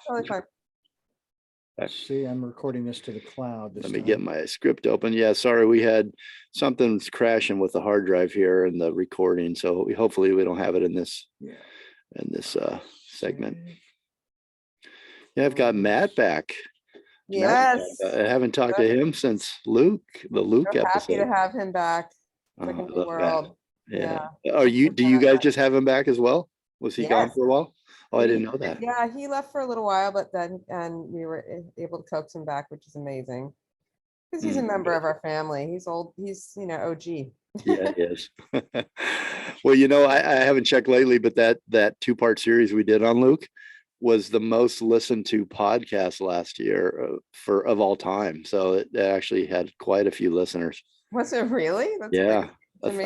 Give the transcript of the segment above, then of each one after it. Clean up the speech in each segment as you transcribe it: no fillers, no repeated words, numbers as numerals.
Totally fine. See, I'm recording this to the cloud. Let me get my script open. Yeah, sorry, we had something's crashing with the hard drive here and the recording. So hopefully we don't have it in this segment. Yeah, I've got Matt back. Yes. I haven't talked to him since the Luke We're episode. happy to have him back. It's like Oh, a I new love world. that. Yeah. Yeah. Do you guys just have him back as well? Was he gone Yes. for a while? Oh, I didn't know that. Yeah, he left for a little while, but then we were able to coax him back, which is amazing. Because he's a member of our family. He's old. He's OG. Yeah, he is. Well, I haven't checked lately, but that 2-part series we did on Luke was the most listened to podcast last year of all time. So it actually had quite a few listeners. Was it really? That's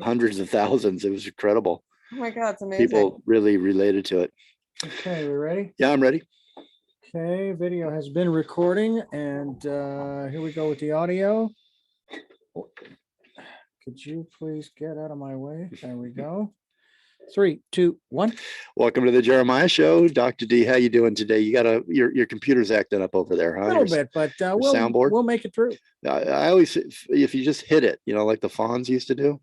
hundreds of thousands. It was incredible. Oh my God, it's amazing. People really related to it. Okay, we ready? Yeah, I'm ready. Okay, video has been recording, and here we go with the audio. Could you please get out of my way? There we go. 3, 2, 1. Welcome to the Jeremiah Show. Dr. D, how you doing today? You got your computer's acting up over there, huh? A little bit, but we'll make it through. I always, if you just hit it, like the Fonz used to do.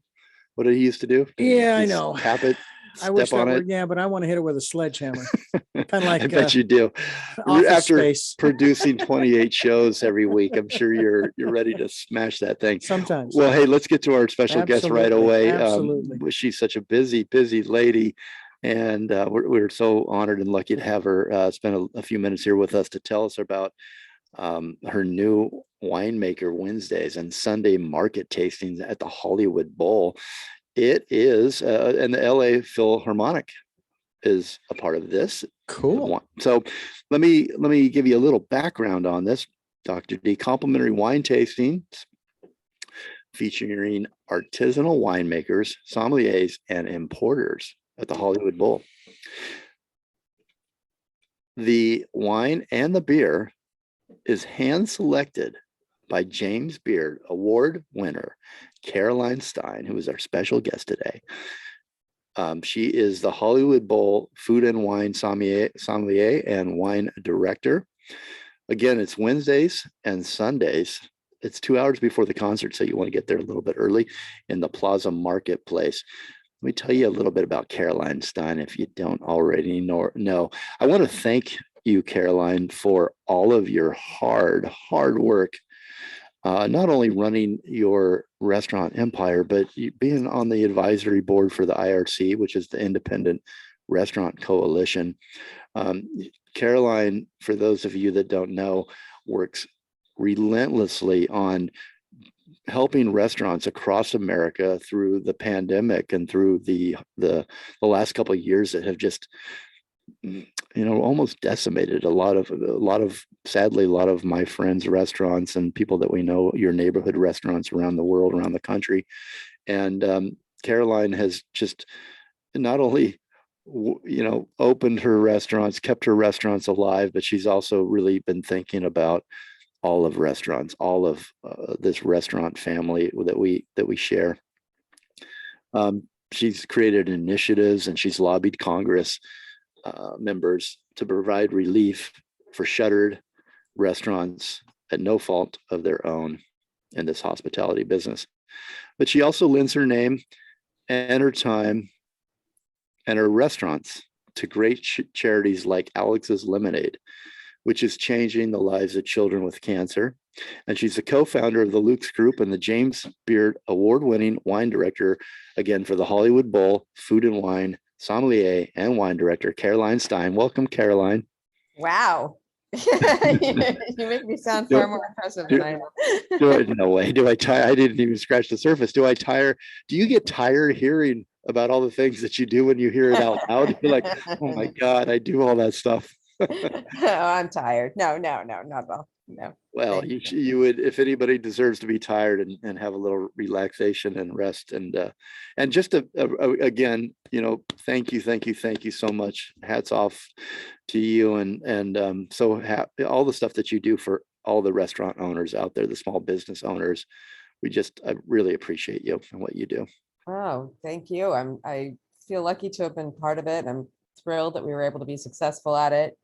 What did he used to do? Yeah, I know. Tap it. I wish that were, yeah, but I want to hit it with a sledgehammer. Kind of like I bet you do. After producing 28 shows every week, I'm sure you're ready to smash that thing. Sometimes. Well, hey, let's get to our special guest right away. Absolutely. She's such a busy lady, and we're so honored and lucky to have her spend a few minutes here with us to tell us about her new Winemaker Wednesdays and Sunday market tastings at the Hollywood Bowl. It is, and the LA Philharmonic is a part of this. Cool. So let me give you a little background on this, Dr. D. Complimentary wine tastings featuring artisanal winemakers, sommeliers, and importers at the Hollywood Bowl. The wine and the beer is hand selected by James Beard Award winner Caroline Styne, who is our special guest today. She is the Hollywood Bowl food and wine sommelier and wine director. Again, it's Wednesdays and Sundays. It's 2 hours before the concert, so you want to get there a little bit early in the Plaza Marketplace. Let me tell you a little bit about Caroline Styne if you don't already know. I want to thank you, Caroline, for all of your hard work. Not only running your restaurant empire, but being on the advisory board for the IRC, which is the Independent Restaurant Coalition. Caroline, for those of you that don't know, works relentlessly on helping restaurants across America through the pandemic and through the last couple of years that have just almost decimated a lot of sadly a lot of my friends' restaurants and people that we know, your neighborhood restaurants around the world, around the country. And Caroline has just not only opened her restaurants, kept her restaurants alive, but she's also really been thinking about all of restaurants, all of this restaurant family that we share. She's created initiatives and she's lobbied Congress members to provide relief for shuttered restaurants at no fault of their own in this hospitality business. But she also lends her name and her time and her restaurants to great charities like Alex's Lemonade, which is changing the lives of children with cancer. And she's the co-founder of the Luke's Group and the James Beard award-winning wine director, again, for the Hollywood Bowl Food and Wine sommelier and wine director, Caroline Styne. Welcome, Caroline. Wow. You make me sound far more impressive than I am. No way. I didn't even scratch the surface. Do you get tired hearing about all the things that you do when you hear it out loud? You're like, oh my God, I do all that stuff. Oh, I'm tired. No, not at all. No. Well, you would, if anybody deserves to be tired and have a little relaxation and rest and just again, thank you so much. Hats off to you and all the stuff that you do for all the restaurant owners out there, the small business owners. I really appreciate you and what you do. Oh, thank you. I feel lucky to have been part of it. I'm thrilled that we were able to be successful at it.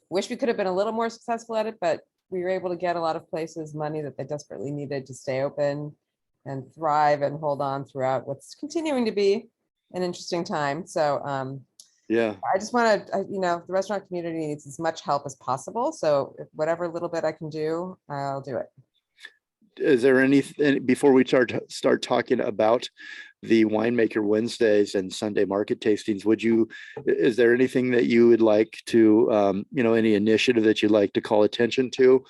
Wish we could have been a little more successful at it, but we were able to get a lot of places money that they desperately needed to stay open and thrive and hold on throughout what's continuing to be an interesting time. So Yeah. I just want to, the restaurant community needs as much help as possible. So whatever little bit I can do, I'll do it. Is there anything before we start talking about the Winemaker Wednesdays and Sunday market tastings? Is there anything that you would like to, any initiative that you'd like to call attention to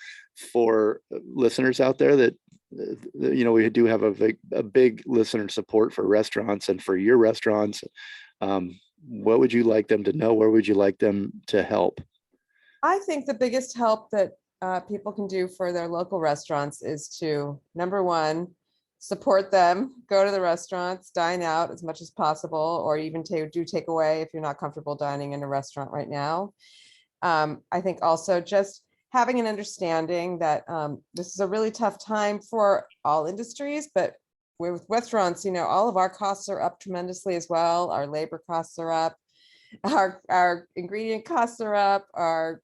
for listeners out there that, we do have a big listener support for restaurants and for your restaurants. What would you like them to know? Where would you like them to help? I think the biggest help that people can do for their local restaurants is to, number one, support them, go to the restaurants, dine out as much as possible, or even do takeaway if you're not comfortable dining in a restaurant right now. I think also just having an understanding that this is a really tough time for all industries, but with restaurants, all of our costs are up tremendously as well. Our labor costs are up, our ingredient costs are up, our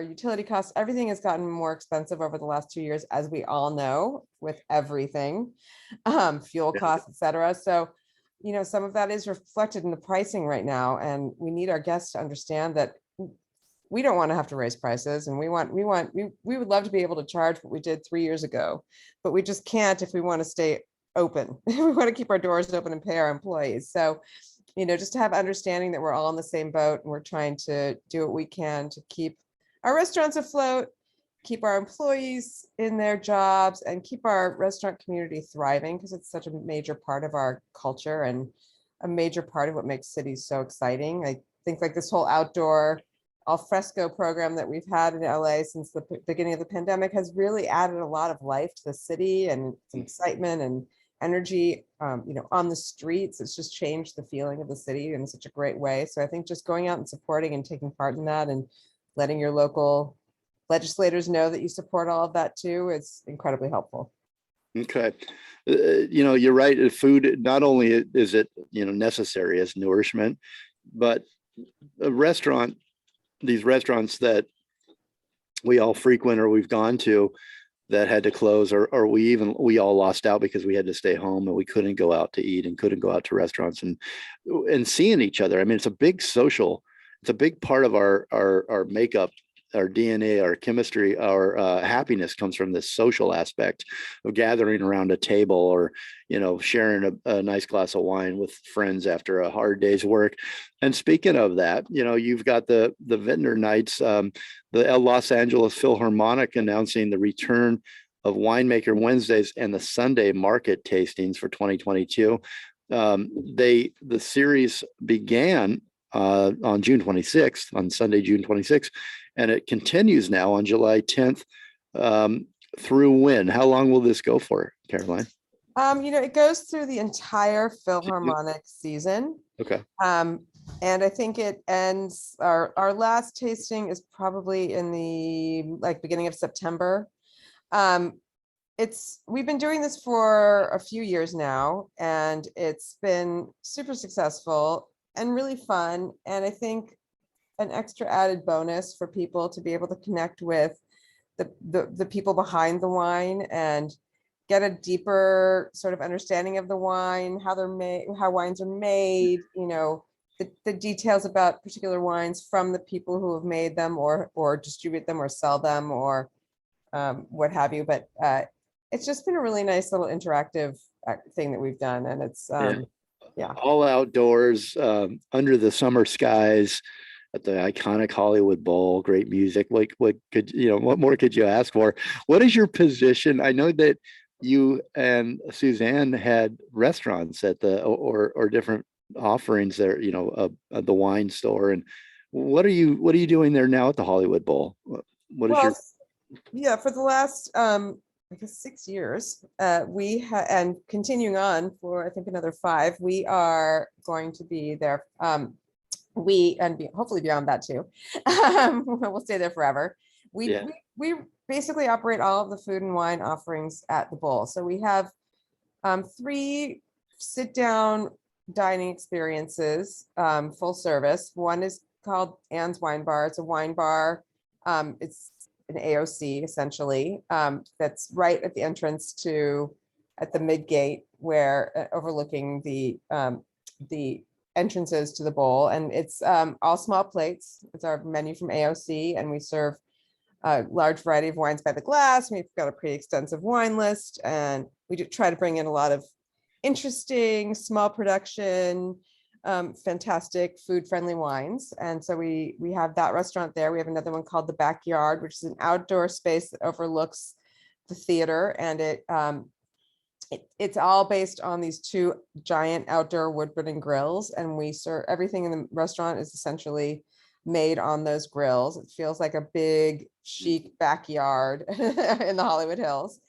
utility costs, everything has gotten more expensive over the last 2 years, as we all know, with everything, fuel costs, et cetera. So, some of that is reflected in the pricing right now. And we need our guests to understand that we don't want to have to raise prices. And we would love to be able to charge what we did 3 years ago, but we just can't if we want to stay open. We want to keep our doors open and pay our employees. So, just to have understanding that we're all in the same boat and we're trying to do what we can to keep our restaurants afloat, keep our employees in their jobs, and keep our restaurant community thriving, because it's such a major part of our culture and a major part of what makes cities so exciting. I think like this whole outdoor al fresco program that we've had in LA since the beginning of the pandemic has really added a lot of life to the city and some excitement and energy, on the streets. It's just changed the feeling of the city in such a great way. So I think just going out and supporting and taking part in that and letting your local legislators know that you support all of that too, is incredibly helpful. Okay. You're right. Food, not only is it, necessary as nourishment, but these restaurants that we all frequent or we've gone to that had to close, or we all lost out because we had to stay home and we couldn't go out to eat and couldn't go out to restaurants and seeing each other. I mean, it's a big part of our makeup, our DNA, our chemistry, our happiness comes from this social aspect of gathering around a table or, sharing a nice glass of wine with friends after a hard day's work. And speaking of that, you've got the Vintner Nights, the Los Angeles Philharmonic announcing the return of Winemaker Wednesdays and the Sunday market tastings for 2022. The series began on June 26th, on Sunday, June 26th, and it continues now on July 10th through when? How long will this go for, Caroline? It goes through the entire Philharmonic season. Okay. And I think it ends, our last tasting is probably in the beginning of September. We've been doing this for a few years now, and it's been super successful and really fun. And I think an extra added bonus for people to be able to connect with the people behind the wine and get a deeper sort of understanding of the wine, how they're made, how wines are made, the details about particular wines from the people who have made them or distribute them or sell them or what have you. But it's just been a really nice little interactive thing that we've done. And it's all outdoors, under the summer skies at the iconic Hollywood Bowl. Great music. What more could you ask for? What is your position? I know that you and Suzanne had restaurants at or different offerings there, at the wine store. And what are you doing there now at the Hollywood Bowl? For the last I guess 6 years, and continuing on for I think another 5, we are going to be there. Hopefully beyond that too. We'll stay there forever. We basically operate all of the food and wine offerings at the Bowl. So we have 3 sit-down dining experiences, full service. One is called Anne's Wine Bar. It's a wine bar It's an AOC essentially, that's right at the entrance at the mid gate where overlooking the entrances to the bowl, and it's all small plates. It's our menu from AOC, and we serve a large variety of wines by the glass. We've got a pretty extensive wine list, and we do try to bring in a lot of interesting small production, fantastic food friendly wines. And so we have that restaurant there. We have another one called The Backyard, which is an outdoor space that overlooks the theater, and it's all based on these two giant outdoor wood burning grills, and we serve everything in the restaurant is essentially made on those grills. It feels like a big chic backyard in the Hollywood Hills.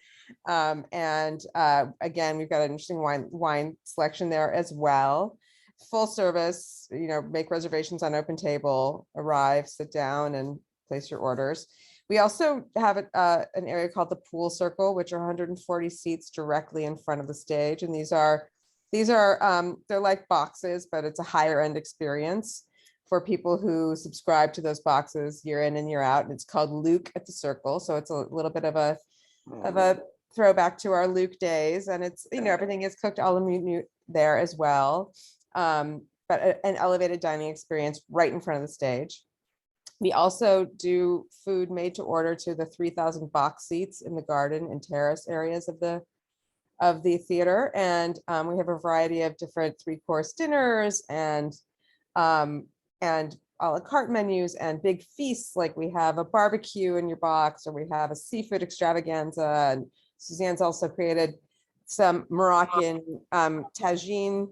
Again, we've got an interesting wine selection there as well. Full service, make reservations on Open Table, arrive, sit down, and place your orders. We also have an area called the Pool Circle, which are 140 seats directly in front of the stage. And these are they're like boxes, but it's a higher end experience for people who subscribe to those boxes year in and year out. And it's called Luke at the Circle. So it's a little bit of a throwback to our Luke days. And it's, everything is cooked all minute there as well. But an elevated dining experience right in front of the stage. We also do food made to order to the 3,000 box seats in the garden and terrace areas of the theater. And we have a variety of different 3-course dinners and a la carte menus and big feasts. Like we have a barbecue in your box, or we have a seafood extravaganza. And Suzanne's also created some Moroccan tagine,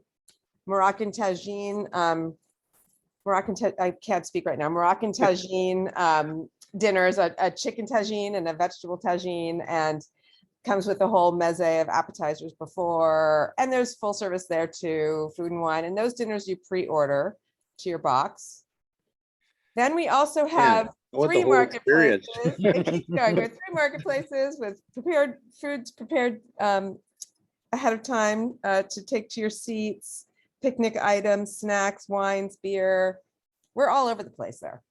I can't speak right now. Moroccan tagine dinners, a chicken tagine and a vegetable tagine, and comes with a whole meze of appetizers before. And there's full service there too, food and wine. And those dinners you pre-order to your box. Then we also have three marketplaces. It keeps going with 3 marketplaces with prepared foods prepared ahead of time to take to your seats. Picnic items, snacks, wines, beer. We're all over the place there.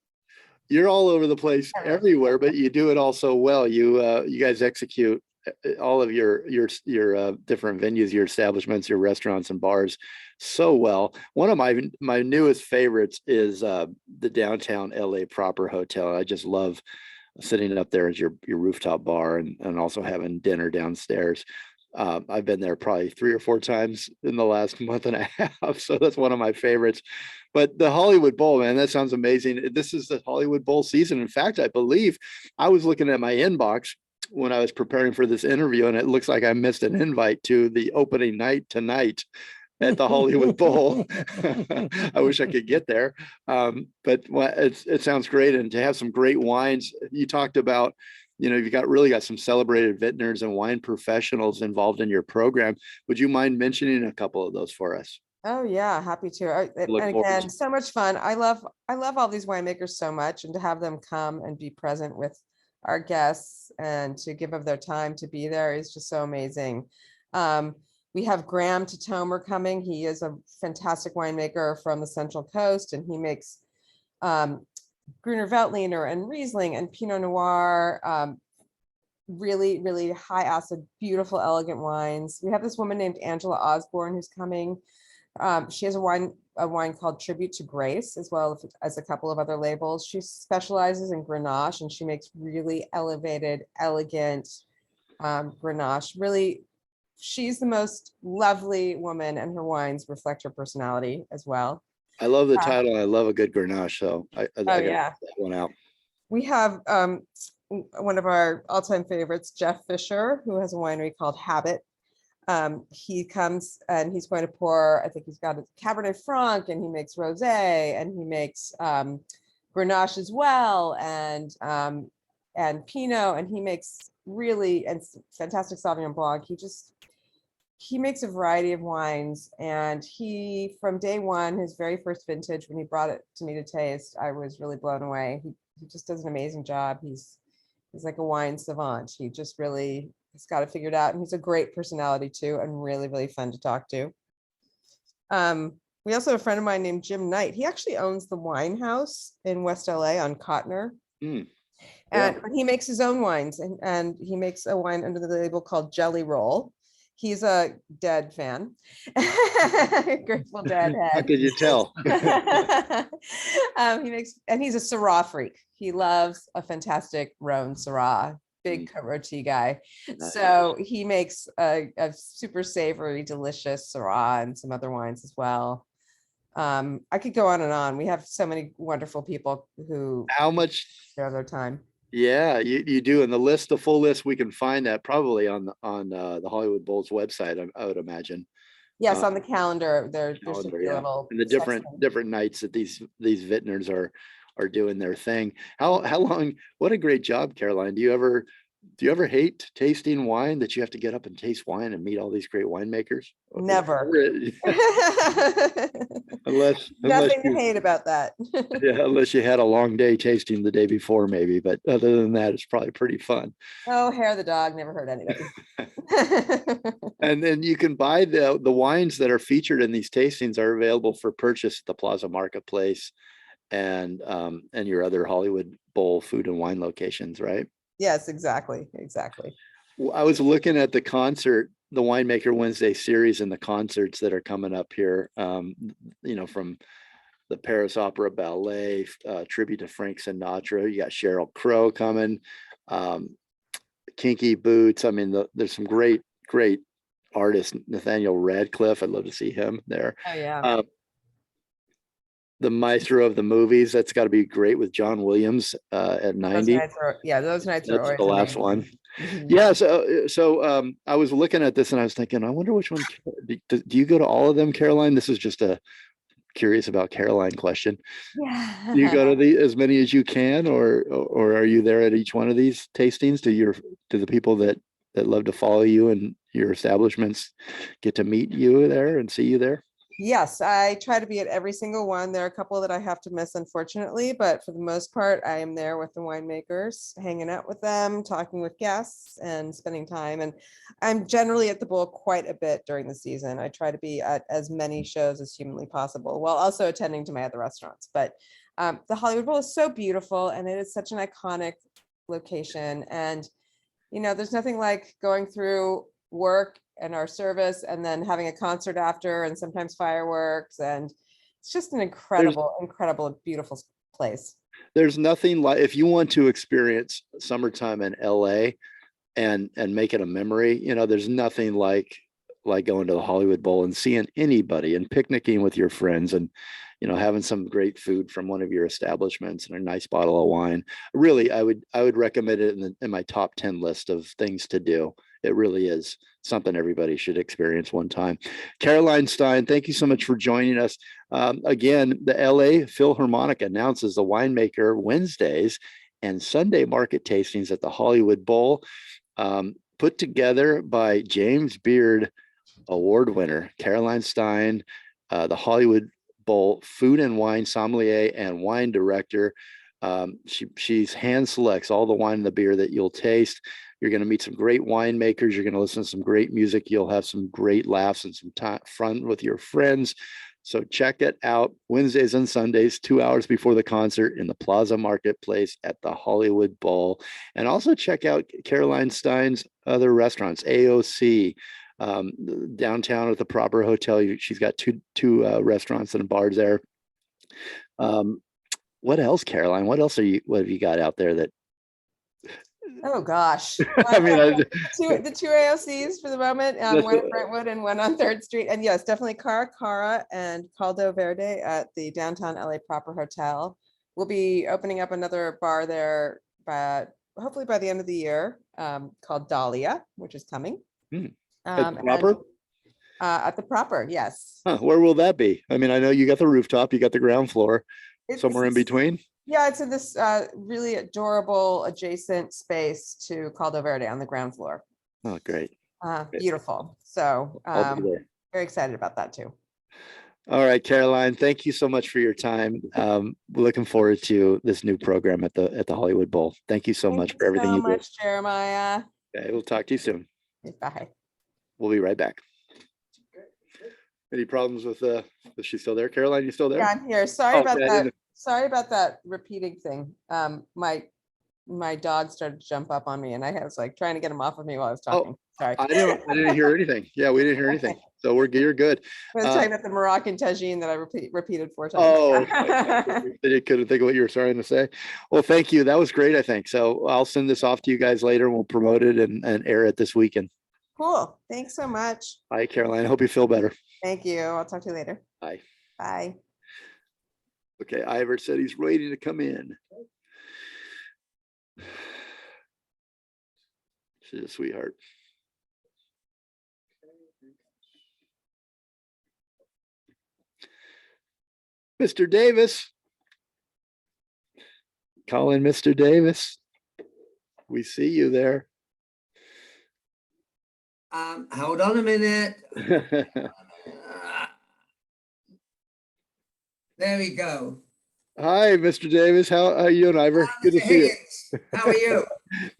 You're all over the place everywhere, but you do it all so well. You guys execute all of your different venues, your establishments, your restaurants and bars so well. One of my newest favorites is the downtown LA Proper Hotel. I just love sitting up there as your rooftop bar and also having dinner downstairs. I've been there probably 3 or 4 times in the last month and a half. So that's one of my favorites. But the Hollywood Bowl, man, that sounds amazing. This is the Hollywood Bowl season. In fact, I believe I was looking at my inbox when I was preparing for this interview, and it looks like I missed an invite to the opening night tonight at the Hollywood Bowl. I wish I could get there. But it sounds great. And to have some great wines. You talked about, you've really got some celebrated vintners and wine professionals involved in your program. Would you mind mentioning a couple of those for us? Oh yeah, happy to. And again, so much fun. I love all these winemakers so much, and to have them come and be present with our guests and to give of their time to be there is just so amazing. We have Graham Tatomer coming. He is a fantastic winemaker from the Central Coast, and he makes Gruner Veltliner and Riesling and Pinot Noir, really, really high acid, beautiful, elegant wines. We have this woman named Angela Osborne who's coming. She has a wine called Tribute to Grace, as well as a couple of other labels. She specializes in Grenache, and she makes really elevated, elegant Grenache. Really, she's the most lovely woman, and her wines reflect her personality as well. I love the title. I love a good Grenache, so I got that one out. We have one of our all-time favorites, Jeff Fisher, who has a winery called Habit. He comes and he's going to pour, I think he's got a Cabernet Franc, and he makes Rosé, and he makes Grenache as well, and Pinot, and he makes really fantastic Sauvignon Blanc. He makes a variety of wines, and he, from day one, his very first vintage, when he brought it to me to taste, I was really blown away. He just does an amazing job. He's like a wine savant. He just really has got it figured out, and he's a great personality too, and really, really fun to talk to. We also have a friend of mine named Jim Knight. He actually owns the Wine House in West LA on Cotner. And but he makes his own wines, and he makes a wine under the label called Jelly Roll. He's a Dead fan, Grateful Dead How head. could you tell? He makes, and he's a Syrah freak. He loves a fantastic Rhone Syrah, big roti guy. Nice. So he makes a super savory, delicious Syrah and some other wines as well. I could go on and on. We have so many wonderful people who How much? share their time. Yeah, you do. And the full list, we can find that probably on the Hollywood Bowl's website, I would imagine. Yes, on the calendar, there's Calendar, a yeah. little And the section. different nights that these vintners are doing their thing. How long? What a great job, Caroline. Do you ever hate tasting wine, that you have to get up and taste wine and meet all these great winemakers? Never. unless Nothing to you, hate about that. yeah, unless you had a long day tasting the day before, maybe. But other than that, it's probably pretty fun. Oh, hair the dog, never hurt anybody. And then you can buy the wines that are featured in these tastings are available for purchase at the Plaza Marketplace and your other Hollywood Bowl food and wine locations, right? Yes, exactly. I was looking at the concert, the Winemaker Wednesday series, and the concerts that are coming up here. From the Paris Opera Ballet, tribute to Frank Sinatra. You got Sheryl Crow coming, Kinky Boots. I mean, there's some great artists. Nathaniel Radcliffe, I'd love to see him there. Oh yeah. The maestro of the movies, that's got to be great, with John Williams at 90. Those nights are That's always the last amazing. one. Mhm. Yeah. So I was looking at this and I was thinking, I wonder which one. Do you go to all of them, Caroline? This is just a curious about Caroline question. Yeah. Do you go to as many as you can, or are you there at each one of these tastings? Do the people that love to follow you and your establishments get to meet you there and see you there? Yes, I try to be at every single one. There are a couple that I have to miss, unfortunately, but for the most part, I am there with the winemakers, hanging out with them, talking with guests, and spending time. And I'm generally at the Bowl quite a bit during the season. I try to be at as many shows as humanly possible, while also attending to my other restaurants. But the Hollywood Bowl is so beautiful, and it is such an iconic location. And there's nothing like going through work and our service and then having a concert after, and sometimes fireworks, and it's just an incredible beautiful place. There's nothing like, if you want to experience summertime in LA and make it a memory, there's nothing like going to the Hollywood Bowl and seeing anybody and picnicking with your friends and having some great food from one of your establishments and a nice bottle of wine. Really, I would recommend it in my top 10 list of things to do. It really is something everybody should experience one time. Caroline Styne, thank you so much for joining us. Again, the LA Philharmonic announces the Winemaker Wednesdays and Sunday market tastings at the Hollywood Bowl, put together by James Beard Award winner Caroline Styne, the Hollywood Bowl food and wine sommelier and wine director. She's hand selects all the wine and the beer that you'll taste. You're going to meet some great winemakers. You're going to listen to some great music. You'll have some great laughs and some fun with your friends. So check it out Wednesdays and Sundays, 2 hours before the concert in the Plaza Marketplace at the Hollywood Bowl. And also check out Caroline Styne's other restaurants, AOC, downtown at the Proper Hotel. She's got two restaurants and bars there. What else, Caroline? What have you got out there that? Oh gosh. I mean, the two AOCs for the moment, one at Brentwood and one on 3rd Street. And yes, definitely Cara and Caldo Verde at the downtown LA Proper Hotel. We'll be opening up another bar there, but hopefully by the end of the year, called Dahlia, which is coming. At the Proper? At the Proper, yes. Huh, where will that be? I mean, I know you got the rooftop, you got the ground floor, somewhere in between. Yeah, it's in this really adorable adjacent space to Caldo Verde on the ground floor. Oh, great. Beautiful. So very excited about that too. All right, Caroline, thank you so much for your time. We're looking forward to this new program at the Hollywood Bowl. Thank you so much for everything you do. Jeremiah. Okay, we'll talk to you soon. Bye. We'll be right back. Any problems with is she still there? Caroline, you still there? Yeah, I'm here. Sorry about that repeating thing. My my dog started to jump up on me, and I was like trying to get him off of me while I was talking. Sorry. I didn't hear anything. Yeah, we didn't hear anything. So you're good. I was talking about the Moroccan tagine that I repeated 4 times. Oh, I couldn't think of what you were trying to say. Well, thank you. That was great, I think. So I'll send this off to you guys later. We'll promote it and air it this weekend. Cool. Thanks so much. Bye, Caroline. I hope you feel better. Thank you. I'll talk to you later. Bye. Bye. Okay, Ivor said he's waiting to come in. She's a sweetheart. Mr. Davis. Calling Mr. Davis. We see you there. Hold on a minute. There we go. Hi, Mr. Davis. How are you and Ivor? Good to Mr. see you. Higgins, how are you?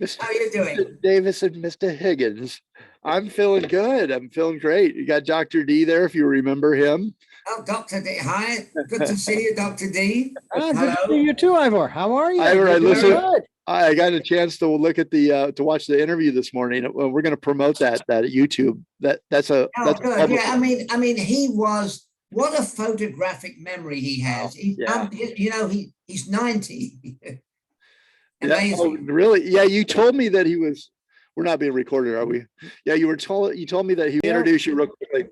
Mr. How are you doing? Mr. Davis and Mr. Higgins. I'm feeling good. I'm feeling great. You got Dr. D there, if you remember him. Oh, Dr. D. Hi. Good to see you, Dr. D. Good to Hello. see you too, Ivor. How are you? Ivor, I You're doing listened. good. I got a chance to look at the to watch the interview this morning. We're going to promote that YouTube. That's a Oh, that's a good. public- Yeah, I mean, he was, what a photographic memory he has. He's, yeah. you know, he's 90. Yeah. Amazing. Oh, really? Yeah, you told me that he was. We're not being recorded, are we? Yeah, you told me that he introduced you real quickly.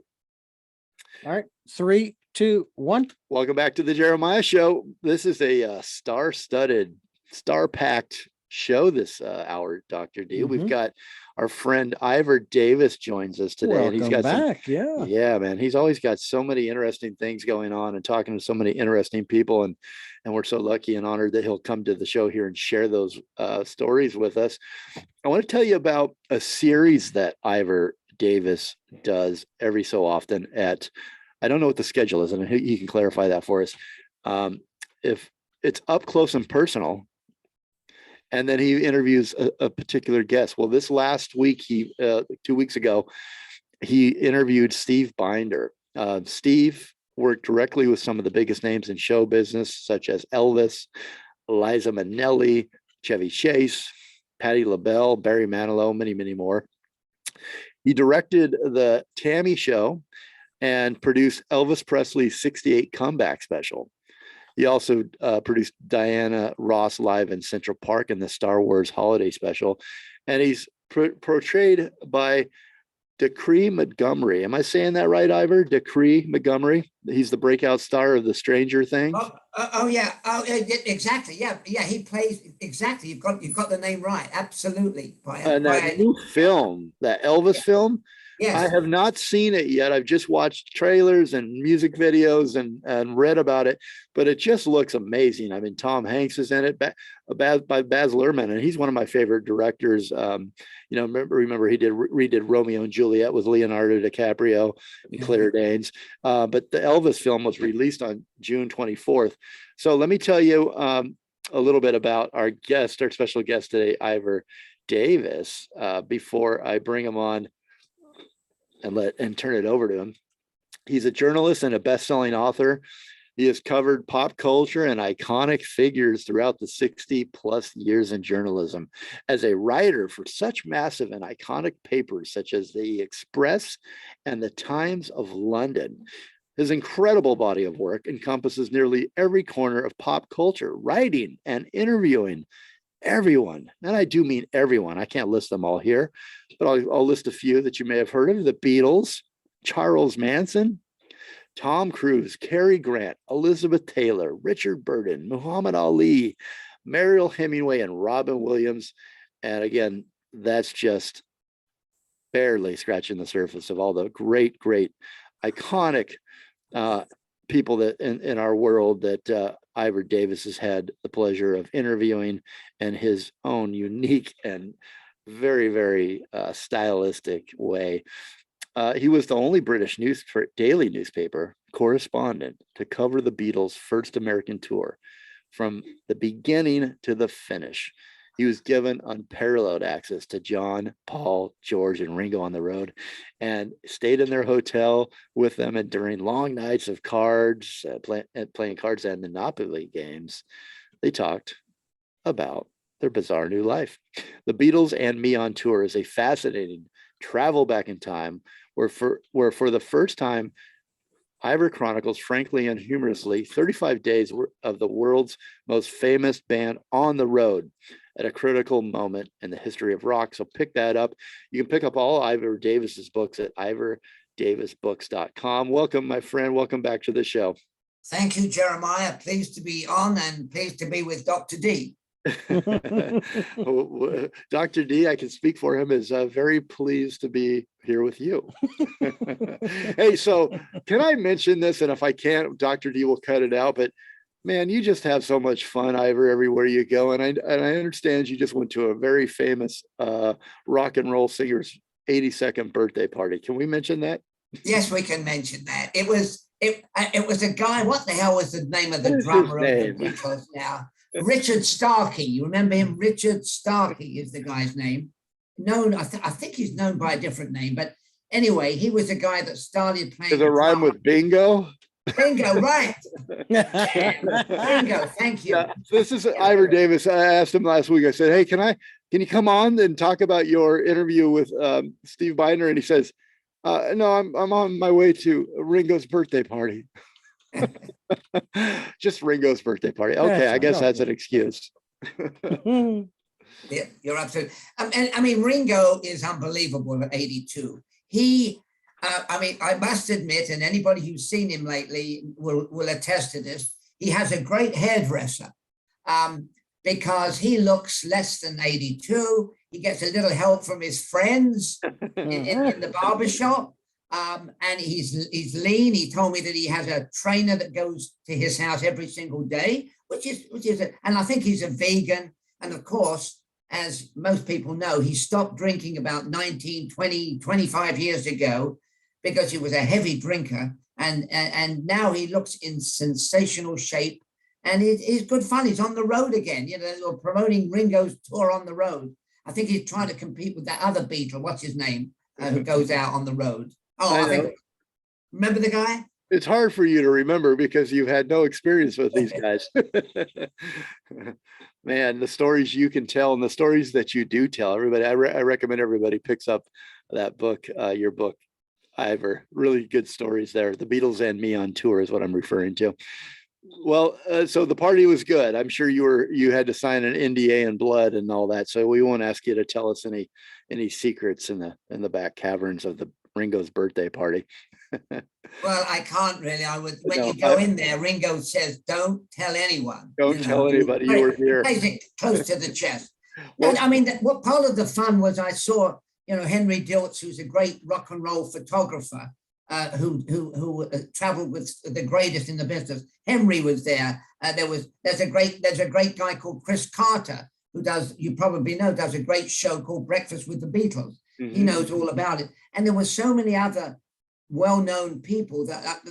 All right, 3, 2, 1. Welcome back to the Jeremiah Show. This is a star-studded, star-packed show this hour, Dr. D. We've got our friend Ivor Davis joins us today. And he's Welcome got back. yeah, man. He's always got so many interesting things going on and talking to so many interesting people. And we're so lucky and honored that he'll come to the show here and share those stories with us. I want to tell you about a series that Ivor Davis does every so often at, I don't know what the schedule is, and he can clarify that for us. If it's up close and personal, and then he interviews a particular guest. Well, this last week, 2 weeks ago, he interviewed Steve Binder. Steve worked directly with some of the biggest names in show business, such as Elvis, Liza Minnelli, Chevy Chase, Patti LaBelle, Barry Manilow, many, many more. He directed the T.A.M.I show and produced Elvis Presley's 68 comeback special. He also produced Diana Ross live in Central Park in the Star Wars holiday special. And he's portrayed by Decree Montgomery. Am I saying that right, Ivor? Decree Montgomery. He's the breakout star of The Stranger Things. Yeah. Exactly. Yeah. He plays exactly. You've got the name right. Absolutely. And that new film, that Elvis film. Yes. I have not seen it yet. I've just watched trailers and music videos and read about it, but it just looks amazing. I mean, Tom Hanks is in it by Baz Luhrmann, and he's one of my favorite directors. Remember he redid Romeo and Juliet with Leonardo DiCaprio and Claire Danes. But the Elvis film was released on June 24th. So let me tell you a little bit about our special guest today, Ivor Davis, before I bring him on and turn it over to him. He's a journalist and a best-selling author. He has covered pop culture and iconic figures throughout the 60 plus years in journalism. As a writer for such massive and iconic papers such as the Express and the Times of London, his incredible body of work encompasses nearly every corner of pop culture, writing and interviewing everyone. And I do mean everyone. I can't list them all here, but I'll list a few that you may have heard of. The Beatles, Charles Manson, Tom Cruise, Cary Grant, Elizabeth Taylor, Richard Burton, Muhammad Ali, Mariel Hemingway, and Robin Williams. And again, that's just barely scratching the surface of all the great, iconic people that in our world that Ivor Davis has had the pleasure of interviewing in his own unique and very, very stylistic way. He was the only British daily newspaper correspondent to cover the Beatles' first American tour from the beginning to the finish. He was given unparalleled access to John, Paul, George, and Ringo on the road, and stayed in their hotel with them. And during long nights of playing cards and Monopoly games, they talked about their bizarre new life. The Beatles and Me on Tour is a fascinating travel back in time where for the first time, Ivor chronicles, frankly and humorously, 35 days of the world's most famous band on the road at a critical moment in the history of rock. So pick that up. You can pick up all Ivor Davis's books at ivordavisbooks.com. Welcome, my friend. Welcome back to the show. Thank you, Jeremiah. Pleased to be on and pleased to be with Dr. D. Dr. D, I can speak for him, is very pleased to be here with you. Hey, so can I mention this? And if I can't, Dr. D will cut it out. But man, you just have so much fun, Ivor, everywhere you go. And I understand you just went to a very famous rock and roll singer's 82nd birthday party. Can we mention that? Yes, we can mention that. It was a guy. What the hell was the name of the drummer of the Beatles now? Richard Starkey. You remember him? Richard Starkey is the guy's name. Known, I think he's known by a different name, but anyway, he was a guy that started playing. Does it rhyme with bingo? Bingo, right? Bingo. Thank you. Yeah, this is Ivor Davis. I asked him last week. I said, "Hey, can you come on and talk about your interview with Steve Biner?" And he says, "No, I'm on my way to Ringo's birthday party." Just Ringo's birthday party. Okay, I guess that's an excuse. Yeah, you're absolutely. And I mean, Ringo is unbelievable at 82. He, I must admit, and anybody who's seen him lately will attest to this. He has a great hairdresser because he looks less than 82. He gets a little help from his friends in the barbershop. And he's lean. He told me that he has a trainer that goes to his house every single day, and I think he's a vegan. And of course, as most people know, he stopped drinking about 19, 20, 25 years ago because he was a heavy drinker. And now he looks in sensational shape, and it's good fun. He's on the road again, promoting Ringo's tour on the road. I think he's trying to compete with that other Beatle, what's his name, who goes out on the road. Oh, I think, remember the guy? It's hard for you to remember because you've had no experience with these guys. Man, the stories you can tell and the stories that you do tell, everybody, I recommend everybody picks up that book, your book, Ivor. Really good stories there. The Beatles and Me on Tour is what I'm referring to. Well, so the party was good. I'm sure you had to sign an NDA and blood and all that. So we won't ask you to tell us any secrets in the back caverns of the Ringo's birthday party. Well, I can't really. When you go in there, Ringo says, "Don't tell anyone. Don't tell anybody you were here." Basically, close to the chest. Well, I mean, what part of the fun was I saw, Henry Diltz, who's a great rock and roll photographer, who traveled with the greatest in the business. Henry was there. There's a great guy called Chris Carter, who you probably know, does a great show called Breakfast with the Beatles. Mm-hmm. He knows all about it. And there were so many other well-known people that,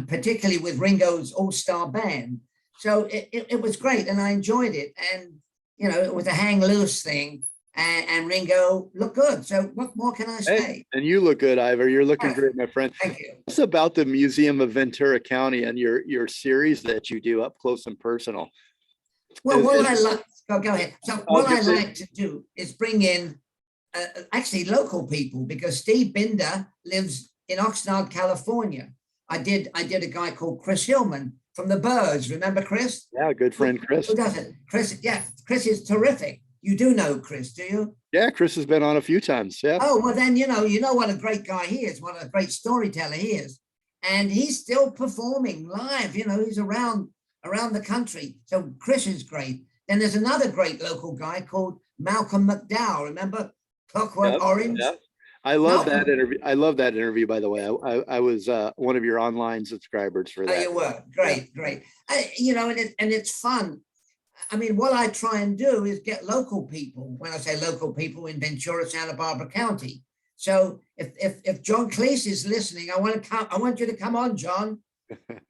particularly with Ringo's all-star band. So it was great, and I enjoyed it. And, it was a hang loose thing, and Ringo looked good. So what more can I say? Hey, and you look good, Ivor. You're looking great, my friend. Thank you. It's about the Museum of Ventura County and your series that you do up close and personal. Well, go ahead. So what I like to do is bring in actually local people, because Steve Binder lives in Oxnard, California. I did a guy called Chris Hillman from the Byrds. Remember Chris? Yeah, good friend Chris. Who doesn't? Chris, yeah, Chris is terrific. You do know Chris, do you? Yeah, Chris has been on a few times. Yeah. Oh, well then, you know what a great guy he is, what a great storyteller he is. And he's still performing live, he's around the country. So Chris is great. Then there's another great local guy called Malcolm McDowell. Remember Clockwork Orange? Yep. I love that interview. I love that interview, by the way. I was one of your online subscribers for that. Oh, you were. Great. And it's fun. I mean, what I try and do is get local people, when I say local people, in Ventura, Santa Barbara County. So if John Cleese is listening, I want you to come on, John.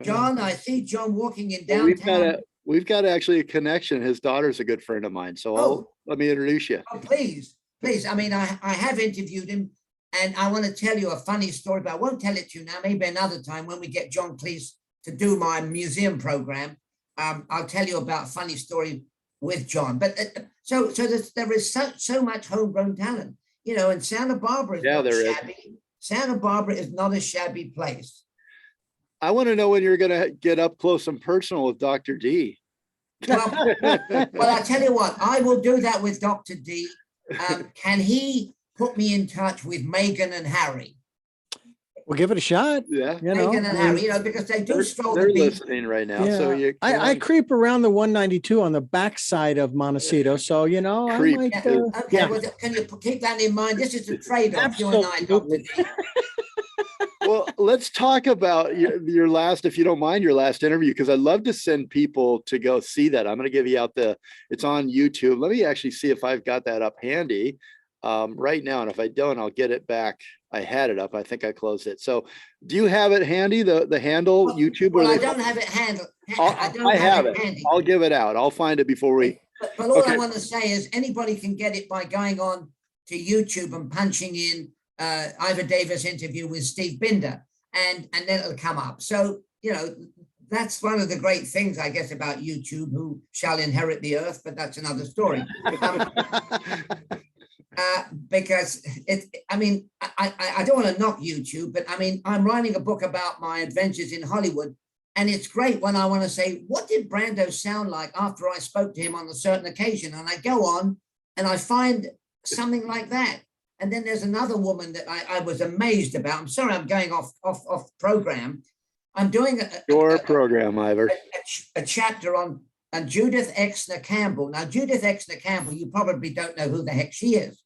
John, I see John walking in downtown. We've got actually a connection. His daughter's a good friend of mine. So let me introduce you. Oh, please. I mean, I have interviewed him, and I want to tell you a funny story, but I won't tell it to you now. Maybe another time when we get John Cleese to do my museum program. I'll tell you about a funny story with John. But so there is so much homegrown talent, you know, and Santa Barbara is not shabby. Santa Barbara is not a shabby place. I want to know when you're going to get up close and personal with Dr. D. Well, I tell you what, I will do that with Dr. D. Can he put me in touch with Meghan and Harry? We'll give it a shot. Yeah. You know, Meghan and Harry, you know, because they do stroll They're the beach. listening right now. yeah. So I creep around the 192 on the backside of Montecito. So, you know, I Creep. might. Okay, Yeah. well, can you keep that in mind? This is a trade-off, you and I, Dr. Absolutely. D. Well, let's talk about your last, if you don't mind, your last interview, because I'd love to send people to go see that. I'm going to give you out it's on YouTube. Let me actually see if I've got that up handy right now. And if I don't, I'll get it back. I had it up. I think I closed it. So do you have it handy, the handle YouTube? Well, I don't have it handled. I have it. Handy. I'll give it out. I'll find it before we. But all Okay. I want to say is anybody can get it by going on to YouTube and punching in Ivor Davis interview with Steve Binder, and then it'll come up. So, you know, that's one of the great things, I guess, about YouTube, who shall inherit the earth, but that's another story. Because I mean, I don't want to knock YouTube, but I mean, I'm writing a book about my adventures in Hollywood. And it's great when I want to say, what did Brando sound like after I spoke to him on a certain occasion? And I go on and I find something like that. And then there's another woman that I was amazed about. I'm sorry, I'm going off program. I'm doing Your program, Ivor. a chapter on Judith Exner Campbell. Now, Judith Exner Campbell, you probably don't know who the heck she is.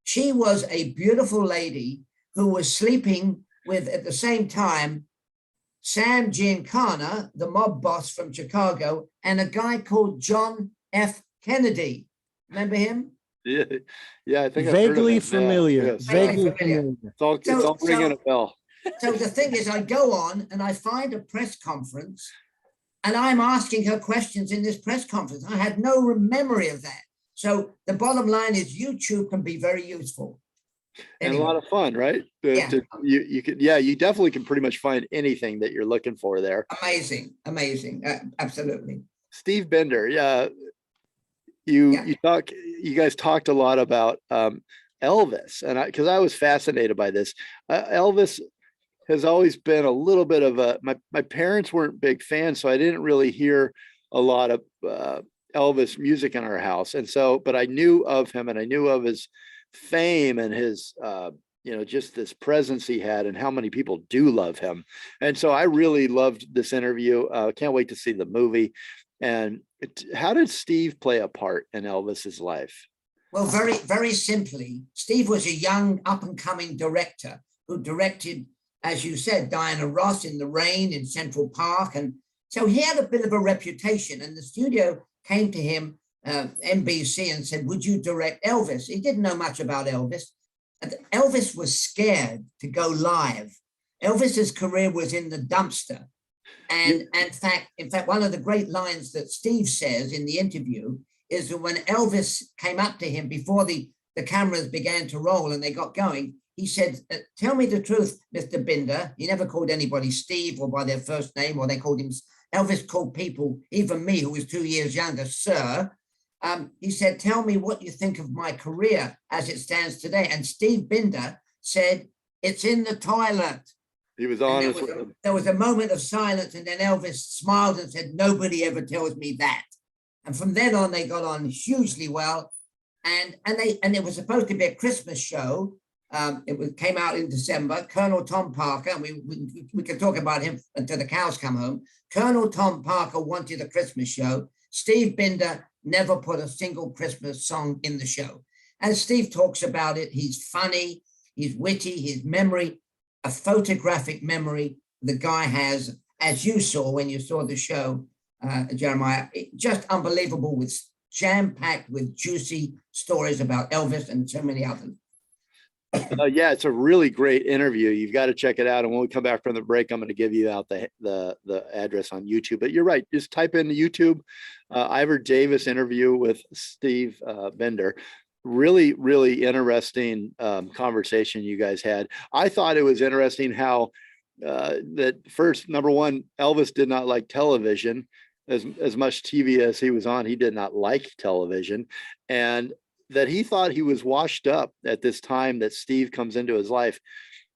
She was a beautiful lady who was sleeping with, at the same time, Sam Giancana, the mob boss from Chicago, and a guy called John F. Kennedy. Remember him? Yeah, I think Vaguely familiar. Yes. Vaguely familiar. It's all ringing a bell. So the thing is, I go on and I find a press conference and I'm asking her questions in this press conference. I had no memory of that. So the bottom line is YouTube can be very useful. And a lot of fun, right? Yeah. You definitely can pretty much find anything that you're looking for there. Amazing. Absolutely. Steve Binder, you guys talked a lot about Elvis, and because I was fascinated by this. Elvis has always been a little bit of my parents weren't big fans, so I didn't really hear a lot of Elvis music in our house. And so, but I knew of him and I knew of his fame and his just this presence he had and how many people do love him. And so I really loved this interview. Can't wait to see the movie. And how did Steve play a part in Elvis's life? Well, very, very simply, Steve was a young up and coming director who directed, as you said, Diana Ross in The Rain in Central Park. And so he had a bit of a reputation, and the studio came to him, NBC, and said, would you direct Elvis? He didn't know much about Elvis. And Elvis was scared to go live. Elvis's career was in the dumpster. And in fact, one of the great lines that Steve says in the interview is that when Elvis came up to him before the cameras began to roll and they got going, he said, tell me the truth, Mr. Binder. He never called anybody Steve or by their first name, or they called him, Elvis called people, even me, who was 2 years younger, sir. He said, tell me what you think of my career as it stands today. And Steve Binder said, it's in the toilet. He was honest. There was a moment of silence, and then Elvis smiled and said, nobody ever tells me that. And from then on, they got on hugely well. And it was supposed to be a Christmas show. Came out in December. Colonel Tom Parker, and we can talk about him until the cows come home. Colonel Tom Parker wanted a Christmas show. Steve Binder never put a single Christmas song in the show. And Steve talks about it. He's funny, he's witty, his memory, a photographic memory the guy has, as you saw when you saw the show, Jeremiah, just unbelievable, with jam-packed with juicy stories about Elvis and so many others. Yeah, it's a really great interview. You've got to check it out. And when we come back from the break, I'm going to give you out the address on YouTube. But you're right. Just type into YouTube, Ivor Davis interview with Steve Binder. Really, really interesting conversation you guys had. I thought it was interesting how that first, number one, Elvis did not like television. as much TV as he was on, he did not like television, and that he thought he was washed up at this time that Steve comes into his life.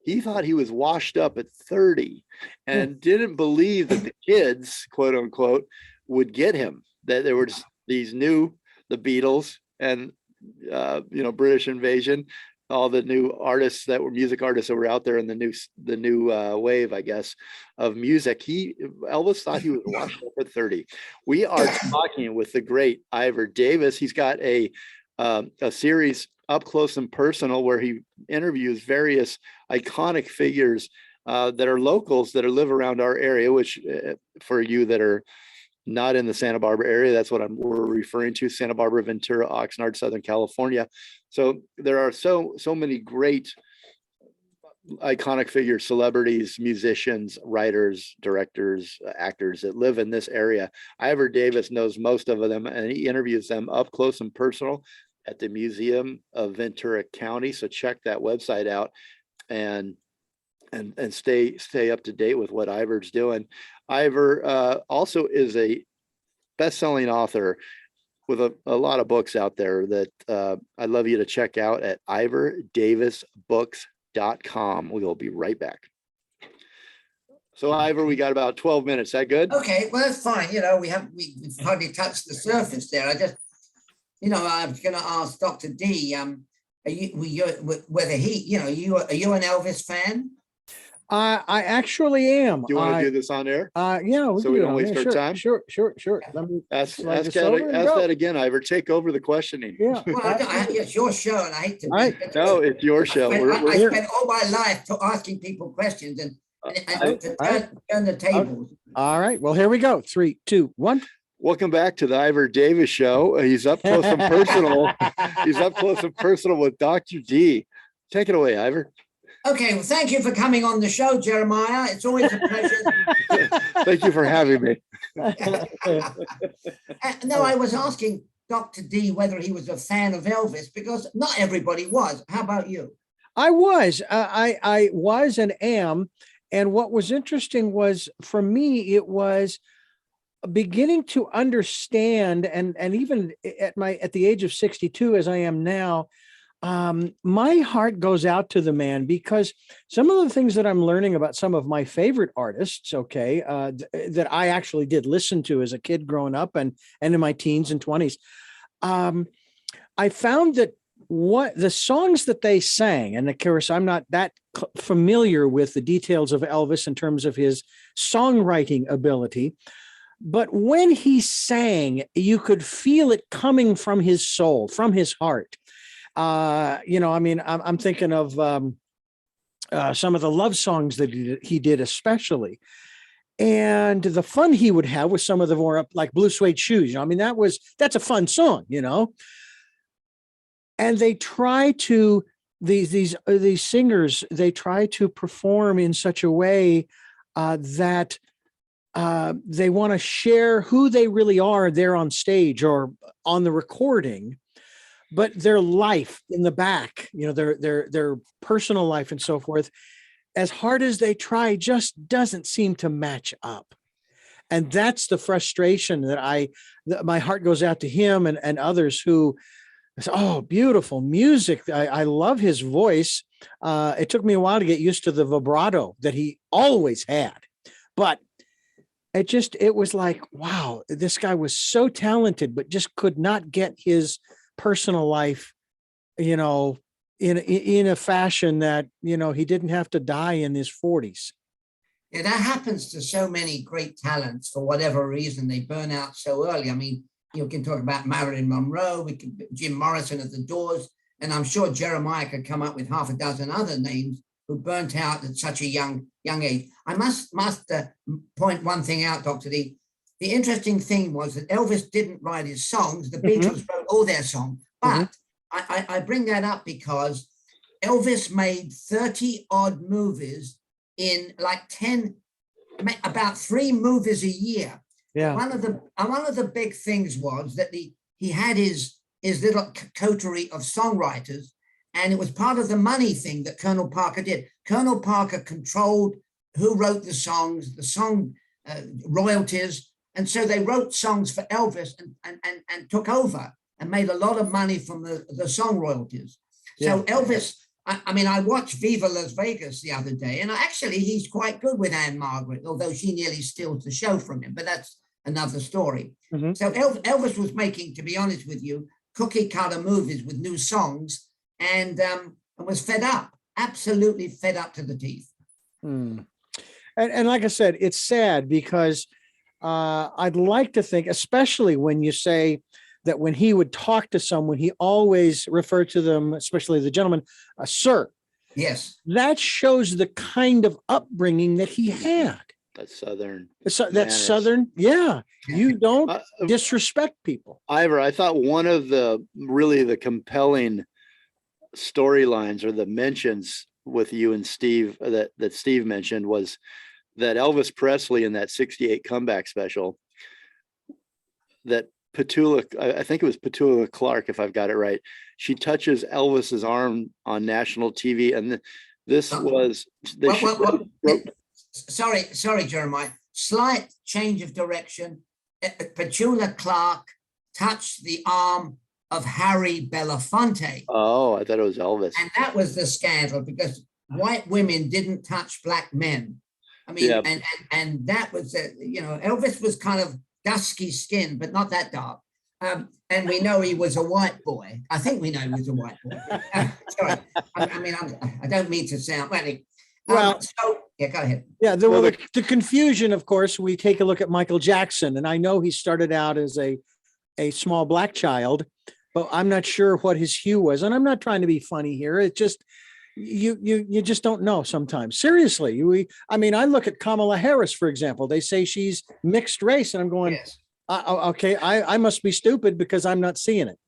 He thought he was washed up at 30 and didn't believe that the kids, quote unquote, would get him, that there were these the Beatles and, British Invasion, all the new artists that were music artists that were out there in the new wave, I guess, of music. Elvis thought he was washed up at 30. We are talking with the great Ivor Davis. He's got a series, Up Close and Personal, where he interviews various iconic figures that are locals that live around our area, which for you that are not in the Santa Barbara area, that's what we're referring to: Santa Barbara, Ventura, Oxnard, Southern California. So there are so many great iconic figures, celebrities, musicians, writers, directors, actors that live in this area. Ivor Davis knows most of them, and he interviews them up close and personal at the Museum of Ventura County. So check that website out and stay up to date with what Ivor's doing. Ivor also is a best-selling author with a lot of books out there that I'd love you to check out at ivordavisbooks.com. We will be right back. So Ivor, we got about 12 minutes. Is that good? Okay, well, that's fine. We've hardly touched the surface there. I just, I was going to ask Dr. D, are you an Elvis fan? I actually am. Do you want to do this on air? Yeah. So we don't waste our time? Sure. Let me ask slide this over and go. that again, Ivor. Take over the questioning. Yeah. Well, it's your show, and I hate to. No, it's your show. I spent all my life asking people questions and turn the tables. All right. Well, here we go. 3, 2, 1. Welcome back to the Ivor Davis Show. He's up close and personal. He's up close and personal with Dr. D. Take it away, Ivor. Okay, well, thank you for coming on the show, Jeremiah. It's always a pleasure. Thank you for having me. No, I was asking Dr. D whether he was a fan of Elvis, because not everybody was. How about you? I was. I was and am. And what was interesting was, for me, it was beginning to understand, and even at the age of 62, as I am now, my heart goes out to the man, because some of the things that I'm learning about some of my favorite artists, that I actually did listen to as a kid growing up and in my teens and 20s, I found that what the songs that they sang, and of course, I'm not that familiar with the details of Elvis in terms of his songwriting ability, but when he sang, you could feel it coming from his soul, from his heart. I'm thinking of some of the love songs that he did, especially, and the fun he would have with some of the more like Blue Suede Shoes. That's a fun song, and they try to, these singers, they try to perform in such a way that they want to share who they really are there on stage or on the recording, but their life in the back, their personal life and so forth, as hard as they try, just doesn't seem to match up. And that's the frustration that my heart goes out to him and others who say, oh, beautiful music. I love his voice. It took me a while to get used to the vibrato that he always had, but it was like, wow, this guy was so talented, but just could not get his personal life, in a fashion that, he didn't have to die in his 40s. Yeah, that happens to so many great talents. For whatever reason, they burn out so early. I mean, you can talk about Marilyn Monroe, Jim Morrison at the Doors, and I'm sure Jeremiah could come up with half a dozen other names who burnt out at such a young age. I must point one thing out, Dr. D. The interesting thing was that Elvis didn't write his songs. The Beatles wrote all their songs. But I bring that up because Elvis made 30 odd movies in like about 3 movies a year. Yeah. One of the big things was that he had his little coterie of songwriters, and it was part of the money thing that Colonel Parker did. Colonel Parker controlled who wrote the songs, the song royalties. And so they wrote songs for Elvis and took over and made a lot of money from the song royalties. So Elvis, I mean, I watched Viva Las Vegas the other day, and actually he's quite good with Anne Margaret, although she nearly steals the show from him, but that's another story. So Elvis was making, to be honest with you, cookie cutter movies with new songs, and was fed up, absolutely fed up to the teeth. And like I said, it's sad because I'd like to think, especially when you say that when he would talk to someone, he always referred to them, especially the gentleman, sir. Yes. That shows the kind of upbringing that he had. That Southern. That manners. Southern. Yeah. You don't disrespect people. Ivor, I thought one of the compelling storylines or the mentions with you and Steve that Steve mentioned was that Elvis Presley in that 68 comeback special, that Petula, I think it was Petula Clark, if I've got it right. She touches Elvis's arm on national TV. And this was, sorry, Jeremiah, slight change of direction. Petula Clark touched the arm of Harry Belafonte. Oh, I thought it was Elvis. And that was the scandal because white women didn't touch black men. I mean, and that was, Elvis was kind of dusky skin, but not that dark. And we know he was a white boy. I think we know he was a white boy. Sorry, I don't mean to sound, well, yeah, go ahead. Yeah, the confusion, of course, we take a look at Michael Jackson, and I know he started out as a small black child, but I'm not sure what his hue was. And I'm not trying to be funny here. It's just, you just don't know sometimes. Seriously, I look at Kamala Harris, for example. They say she's mixed race, and I'm going, yes. Okay, I must be stupid because I'm not seeing it.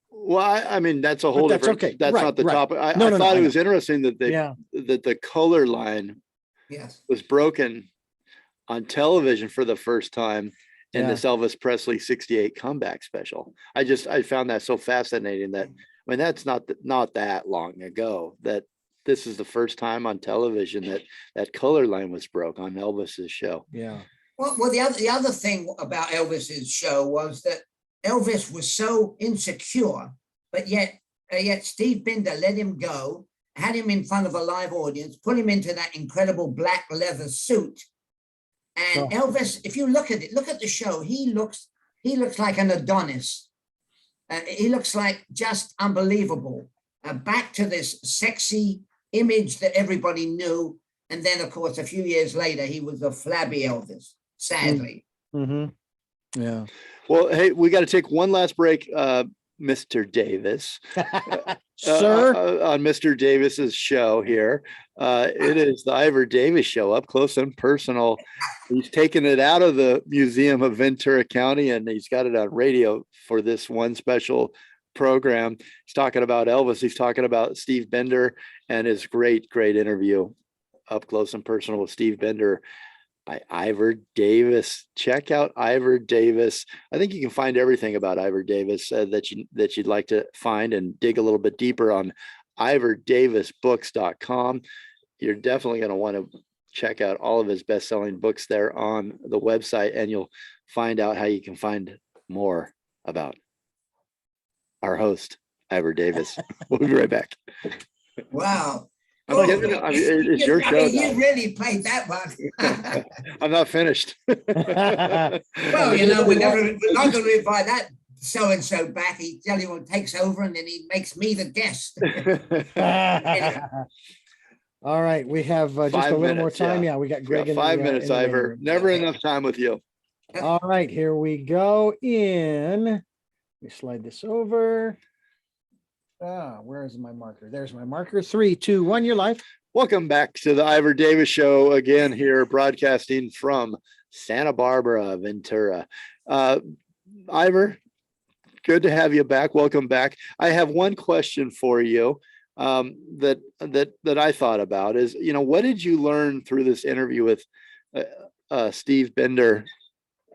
Well, I mean, that's a whole different, okay. That's not the topic. I thought it was interesting that that the color line was broken on television for the first time in this Elvis Presley 68 comeback special. I found that so fascinating that, that's not that long ago that this is the first time on television that color line was broke on Elvis's show. Yeah. Well, the other thing about Elvis's show was that Elvis was so insecure, but yet Steve Binder let him go, had him in front of a live audience, put him into that incredible black leather suit. And Elvis, if you look at it, look at the show, he looks like an Adonis. He looks like just unbelievable. Back to this sexy image that everybody knew. And then, of course, a few years later, he was a flabby Elvis, sadly. Mm-hmm. Yeah. Well, hey, we got to take one last break, Mr. Davis. Sir? On Mr. Davis's show here. It is the Ivor Davis Show, up close and personal. He's taken it out of the Museum of Ventura County, and he's got it on radio for this one special program. He's talking about Elvis. He's talking about Steve Binder and his great interview, Up Close and Personal with Steve Binder, by Ivor Davis. Check out Ivor Davis. I think you can find everything about Ivor Davis that you'd like to find and dig a little bit deeper on ivordavisbooks.com. You're definitely going to want to check out all of his best-selling books there on the website, and you'll find out how you can find more about our host, Ivor Davis. We'll be right back. Wow. It's your show. You really played that one. I'm not finished. Well, we're not going to invite that so-and-so back. He takes over, and then he makes me the guest. All right. We have just a little more time. Yeah, we got Greg. 5 minutes, Ivor. Never enough time with you. All right. Here we go. Let me slide this over. Where is my marker? There's my marker. 3, 2, 1, you're live. Welcome back to the Ivor Davis Show again here, broadcasting from Santa Barbara, Ventura. Ivor, good to have you back. Welcome back. I have one question for you that I thought about is, what did you learn through this interview with Steve Binder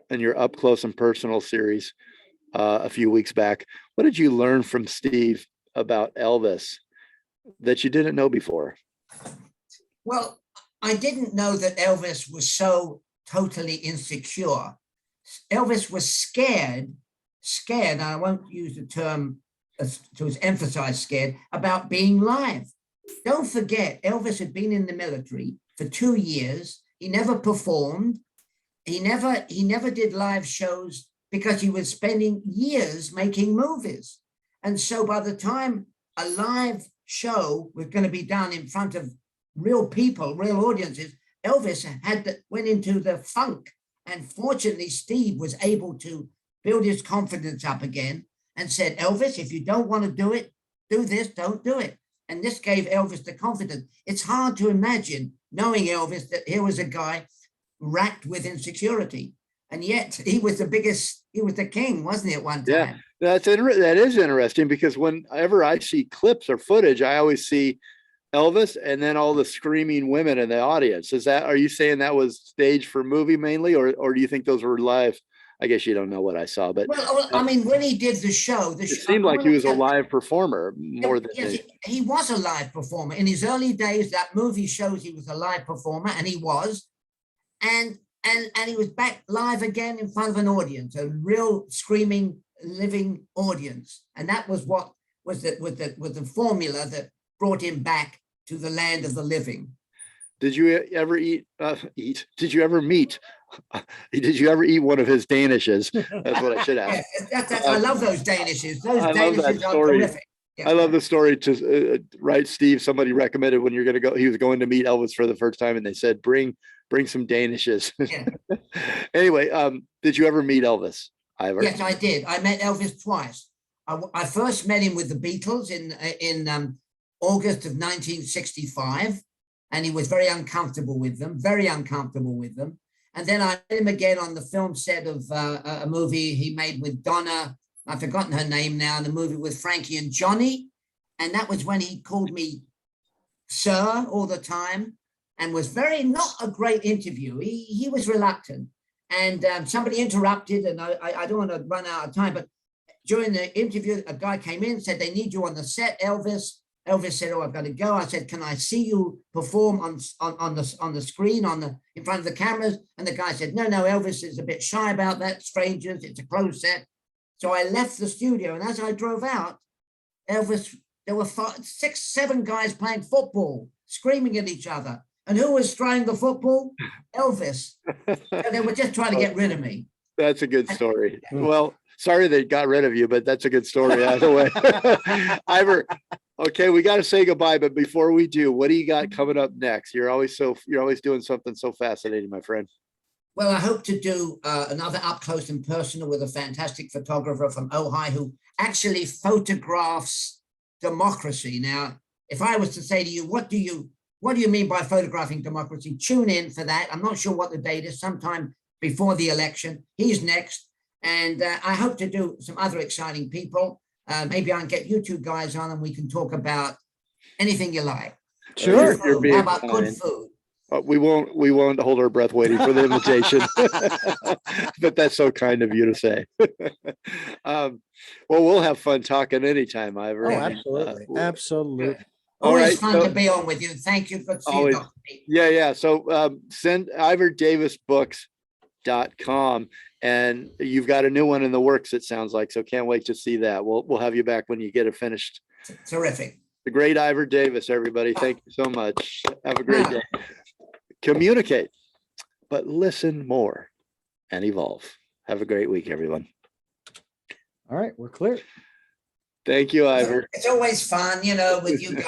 and your Up Close and Personal series a few weeks back? What did you learn from Steve about Elvis that you didn't know before? Well, I didn't know that Elvis was so totally insecure. Elvis was scared, and I won't use the term to emphasize scared, about being live. Don't forget, Elvis had been in the military for 2 years. He never performed. He never did live shows because he was spending years making movies. And so by the time a live show was going to be done in front of real people, real audiences, Elvis went into the funk. And fortunately, Steve was able to build his confidence up again and said, Elvis, if you don't want to do it, do this, don't do it. And this gave Elvis the confidence. It's hard to imagine, knowing Elvis, that here was a guy racked with insecurity. And yet he was the biggest, he was the king, wasn't he, at one time? Yeah, that is interesting, because whenever I see clips or footage, I always see Elvis and then all the screaming women in the audience. Are you saying that was staged for movie mainly, or do you think those were live? I guess you don't know what I saw, but well, I mean, when he did the show, it seemed like he was a live performer more than yes, he was a live performer. In his early days, that movie shows he was a live performer, and he was, and he was back live again in front of an audience, a real screaming, living audience, and that was what was the formula that brought him back to the land of the living. Did you ever Did you ever meet? Did you ever eat one of his danishes? That's what I should ask. Yes, I love those danishes. Those I love that danishes are story. terrific. Yeah. I love the story. Right, Steve, somebody recommended when you're going to go, he was going to meet Elvis for the first time, and they said, bring some danishes. Yeah. Anyway, did you ever meet Elvis, Ivor? Yes, I did. I met Elvis twice. I first met him with the Beatles in August of 1965, and he was very uncomfortable with them, And then I met him again on the film set of a movie he made with Donna. I've forgotten her name now, the movie with Frankie and Johnny. And that was when he called me sir all the time, and was not a great interview. He was reluctant. And somebody interrupted, and I don't want to run out of time, but during the interview, a guy came in, said, they need you on the set, Elvis. Elvis said, oh, I've got to go. I said, can I see you perform on the screen, in front of the cameras? And the guy said, no, Elvis is a bit shy about that. Strangers, it's a closed set. So I left the studio, and as I drove out, Elvis, there were 6, 7 guys playing football, screaming at each other. And who was throwing the football? Elvis. So they were just trying to get rid of me. That's a good story. Well, sorry they got rid of you, but that's a good story either way. Ivor, okay, we got to say goodbye, but before we do, what do you got coming up next? You're always doing something so fascinating, my friend. Well, I hope to do another up close and personal with a fantastic photographer from Ojai who actually photographs democracy. Now, if I was to say to you, what do you mean by photographing democracy? Tune in for that. I'm not sure what the date is, sometime before the election. He's next. And I hope to do some other exciting people. Maybe I can get you two guys on and we can talk about anything you like. Sure. How about good food? We won't hold our breath waiting for the invitation, but that's so kind of you to say. Well, we'll have fun talking anytime, Ivor. Oh, absolutely. Absolutely. Always fun to be on with you. Thank you. Good to see you, Dr. Pete. Yeah. So send IvorDavisBooks.com, and you've got a new one in the works, it sounds like. So can't wait to see that. We'll have you back when you get it finished. Terrific. The great Ivor Davis, everybody. Thank you so much. Have a great day. Communicate, but listen more and evolve. Have a great week, everyone. All right, we're clear. Thank you, Ivor. It's always fun, with you guys.